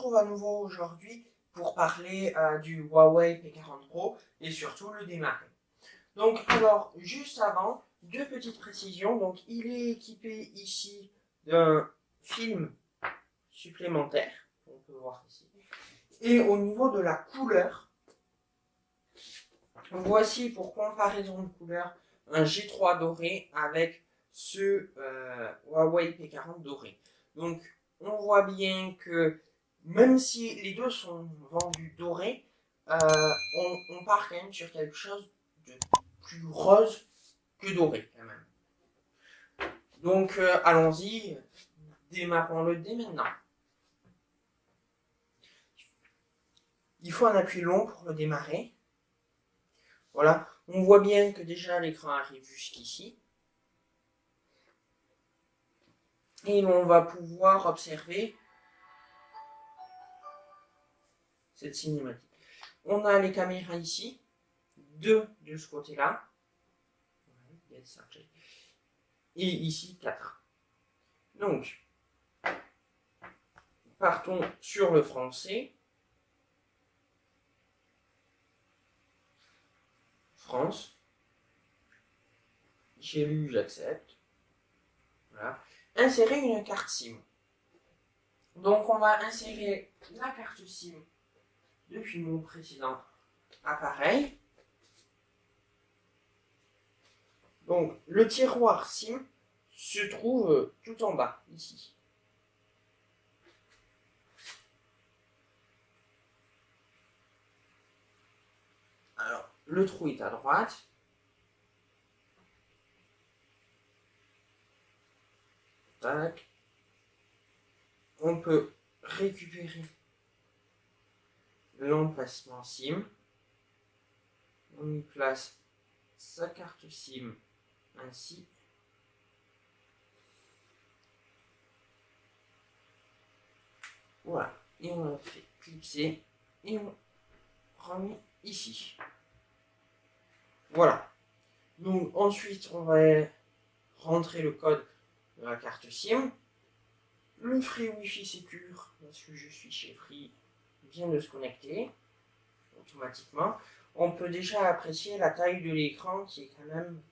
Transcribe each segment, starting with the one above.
retrouve à nouveau aujourd'hui pour parler du Huawei P40 Pro et surtout le démarrer. Donc alors, juste avant, deux petites précisions. Donc il est équipé ici d'un film supplémentaire, on peut voir ici. Et au niveau de la couleur, voici pour comparaison de couleur un G3 doré avec ce Huawei P40 doré. Donc on voit bien que même si les deux sont vendus dorés, on part quand même sur quelque chose de plus rose que doré quand même. Donc allons-y, démarrons-le dès maintenant. Il faut un appui long pour le démarrer. Voilà, on voit bien que déjà l'écran arrive jusqu'ici. Et on va pouvoir observer cette cinématique. On a les caméras ici, deux de ce côté-là, et ici 4. Donc, partons sur le français. France. J'ai lu, j'accepte. Voilà. Insérer une carte SIM. Donc, on va insérer la carte SIM depuis mon précédent appareil. Donc, le tiroir SIM se trouve tout en bas, ici. Alors, le trou est à droite. Tac. On peut récupérer l'emplacement SIM. On y place sa carte SIM ainsi. Voilà. Et on la fait clipser et on remet ici. Voilà. Donc ensuite, on va rentrer le code de la carte SIM. Le Free Wi-Fi Secure, parce que je suis chez Free, vient de se connecter automatiquement. On peut déjà apprécier la taille de l'écran qui est quand même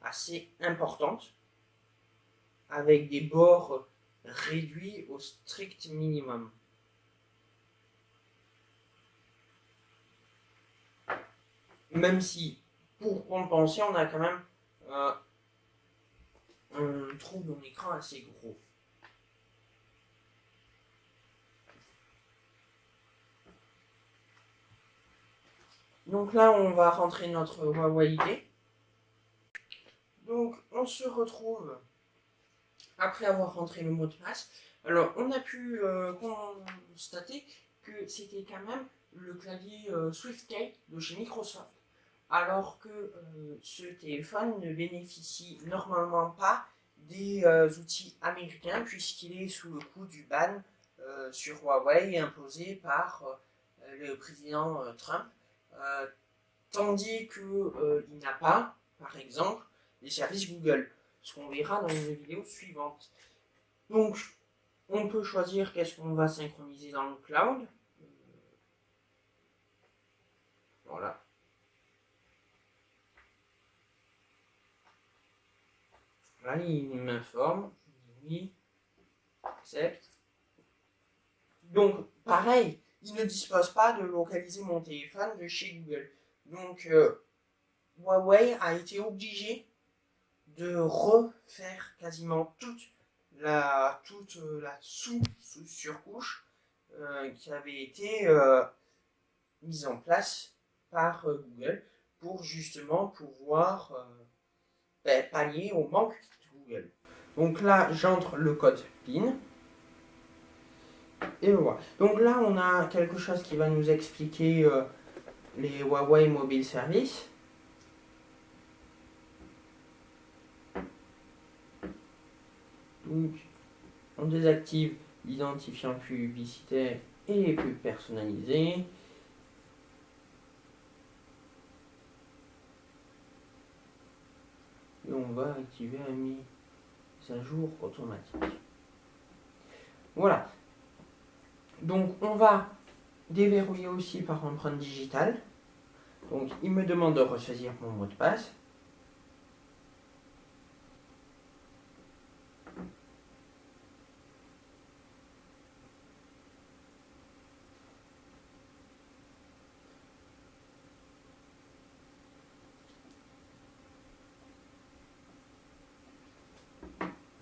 assez importante, avec des bords réduits au strict minimum. Même si, pour compenser, on a quand même un trou dans l'écran assez gros. Donc là, on va rentrer notre Huawei ID. Donc, on se retrouve après avoir rentré le mot de passe. Alors, on a pu constater que c'était quand même le clavier SwiftKey de chez Microsoft, alors que ce téléphone ne bénéficie normalement pas des outils américains, puisqu'il est sous le coup du ban sur Huawei imposé par le président Trump, tandis qu'il n'a pas, par exemple, les services Google, ce qu'on verra dans une vidéo suivante. Donc, on peut choisir qu'est-ce qu'on va synchroniser dans le cloud. Voilà. Là, il m'informe. Je dis oui. Accepte. Donc, pareil, il ne dispose pas de localiser mon téléphone de chez Google. Donc, Huawei a été obligé de refaire quasiment toute la sous-surcouche qui avait été mise en place par Google pour justement pouvoir pallier au manque de Google. Donc là, j'entre le code PIN. Et voilà. Donc là, on a quelque chose qui va nous expliquer les Huawei Mobile Service. Donc, on désactive l'identifiant publicitaire et les pubs personnalisées. Et on va activer la mise à jour automatique. Voilà. Donc on va déverrouiller aussi par empreinte digitale. Donc il me demande de ressaisir mon mot de passe.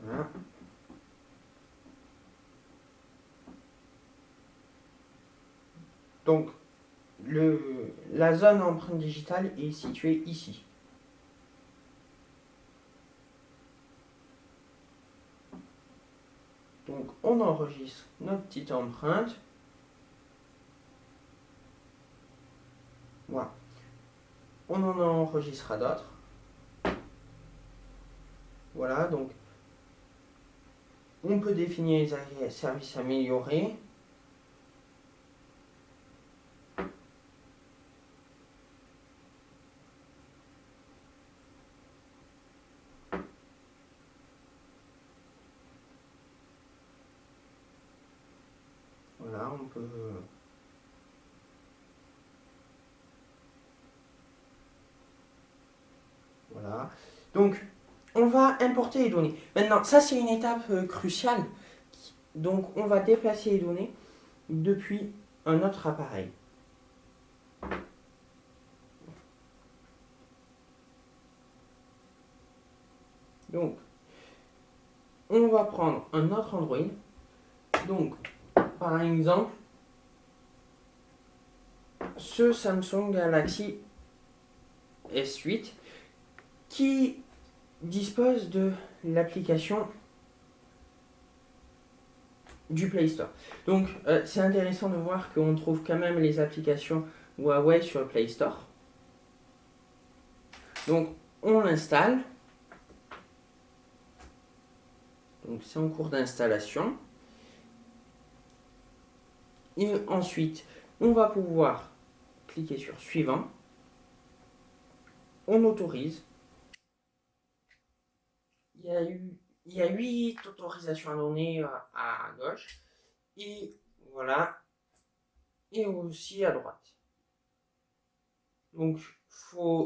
Voilà. Donc la zone empreinte digitale est située ici. Donc on enregistre notre petite empreinte. Voilà. On en enregistrera d'autres. Voilà, donc on peut définir les services améliorés. Voilà, on peut... Voilà. Donc, on va importer les données. Maintenant, ça c'est une étape cruciale. Donc, on va déplacer les données depuis un autre appareil. Donc, on va prendre un autre Android. Donc, par exemple, ce Samsung Galaxy S8 qui dispose de l'application du Play Store. Donc, c'est intéressant de voir qu'on trouve quand même les applications Huawei sur le Play Store. Donc, on l'installe. Donc, c'est en cours d'installation. Et ensuite, on va pouvoir cliquer sur Suivant. On autorise. Il y a 8 autorisations à donner à gauche. Et voilà. Et aussi à droite. Donc,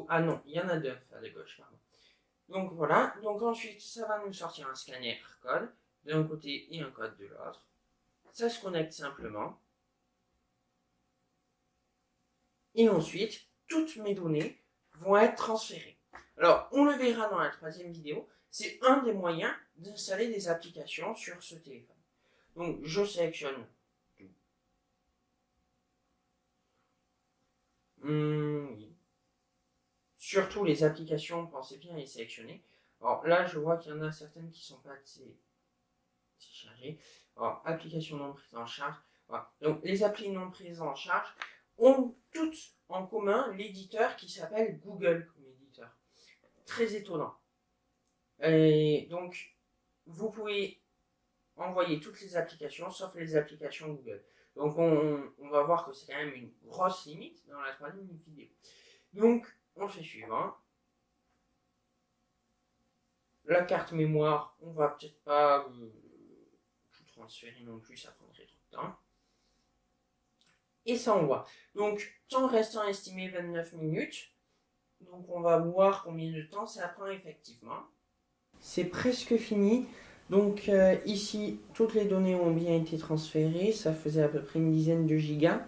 ah non, il y en a 2 à la gauche, pardon. Donc voilà. Donc ensuite, ça va nous sortir un scanner code d'un côté et un code de l'autre. Ça se connecte simplement. Et ensuite, toutes mes données vont être transférées. Alors, on le verra dans la 3e vidéo. C'est un des moyens d'installer des applications sur ce téléphone. Donc, je sélectionne tout. Oui. Surtout les applications, pensez bien à les sélectionner. Alors là, je vois qu'il y en a certaines qui ne sont pas assez chargées. Alors, applications non prises en charge. Voilà. Donc, les applis non prises en charge ont toutes en commun l'éditeur qui s'appelle Google comme éditeur. Très étonnant. Et donc, vous pouvez envoyer toutes les applications sauf les applications Google. Donc, on va voir que c'est quand même une grosse limite dans la 3e vidéo. Donc, on fait suivant. La carte mémoire, on va peut-être pas tout transférer non plus, ça prendrait trop de temps. Et ça envoie. Donc, temps restant estimé 29 minutes. Donc, on va voir combien de temps ça prend effectivement. C'est presque fini. Donc, ici, toutes les données ont bien été transférées. Ça faisait à peu près une dizaine de gigas.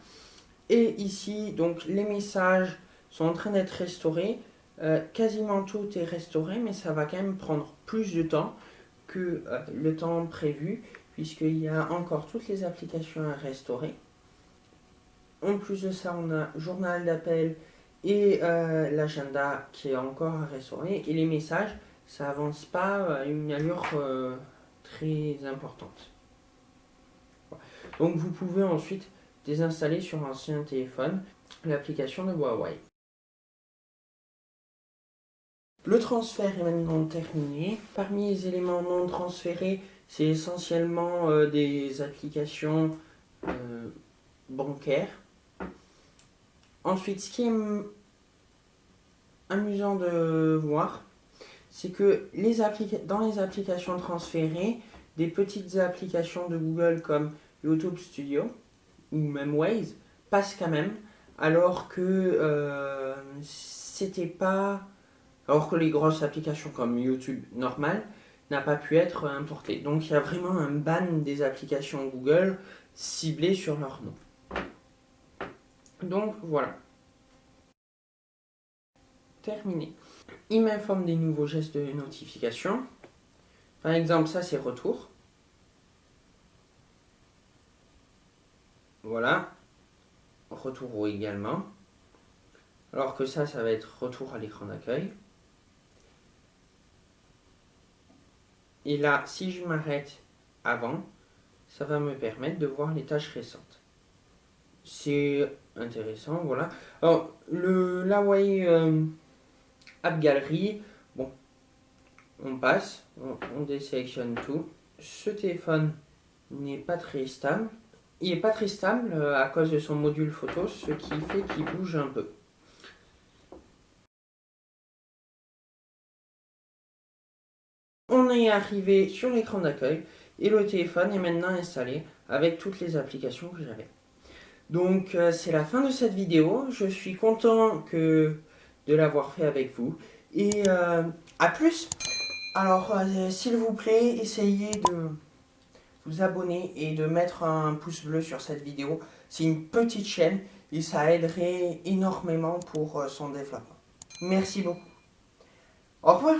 Et ici, donc, les messages sont en train d'être restaurés. Quasiment tout est restauré, mais ça va quand même prendre plus de temps que le temps prévu, puisqu'il y a encore toutes les applications à restaurer. En plus de ça, on a journal d'appel et l'agenda qui est encore à restaurer. Et les messages, ça avance pas à une allure très importante. Voilà. Donc vous pouvez ensuite désinstaller sur un ancien téléphone l'application de Huawei. Le transfert est maintenant terminé. Parmi les éléments non transférés, c'est essentiellement des applications bancaires. Ensuite, ce qui est amusant de voir, c'est que dans les applications transférées, des petites applications de Google comme YouTube Studio ou même Waze passe quand même, alors que c'était pas, alors que les grosses applications comme YouTube normal n'a pas pu être importées. Donc il y a vraiment un ban des applications Google ciblées sur leur nom. Donc voilà. Terminé. Il m'informe des nouveaux gestes de notification. Par exemple, ça c'est retour. Voilà. Retour également. Alors que ça va être retour à l'écran d'accueil. Et là, si je m'arrête avant, ça va me permettre de voir les tâches récentes. C'est intéressant, voilà. Alors, le Huawei App Gallery, bon, on passe, on désélectionne tout. Ce téléphone n'est pas très stable. Il n'est pas très stable à cause de son module photo, ce qui fait qu'il bouge un peu. On est arrivé sur l'écran d'accueil et le téléphone est maintenant installé avec toutes les applications que j'avais. Donc c'est la fin de cette vidéo. Je suis content de l'avoir fait avec vous. Et à plus. Alors s'il vous plaît, essayez de vous abonner et de mettre un pouce bleu sur cette vidéo. C'est une petite chaîne et ça aiderait énormément pour son développement. Merci beaucoup. Au revoir.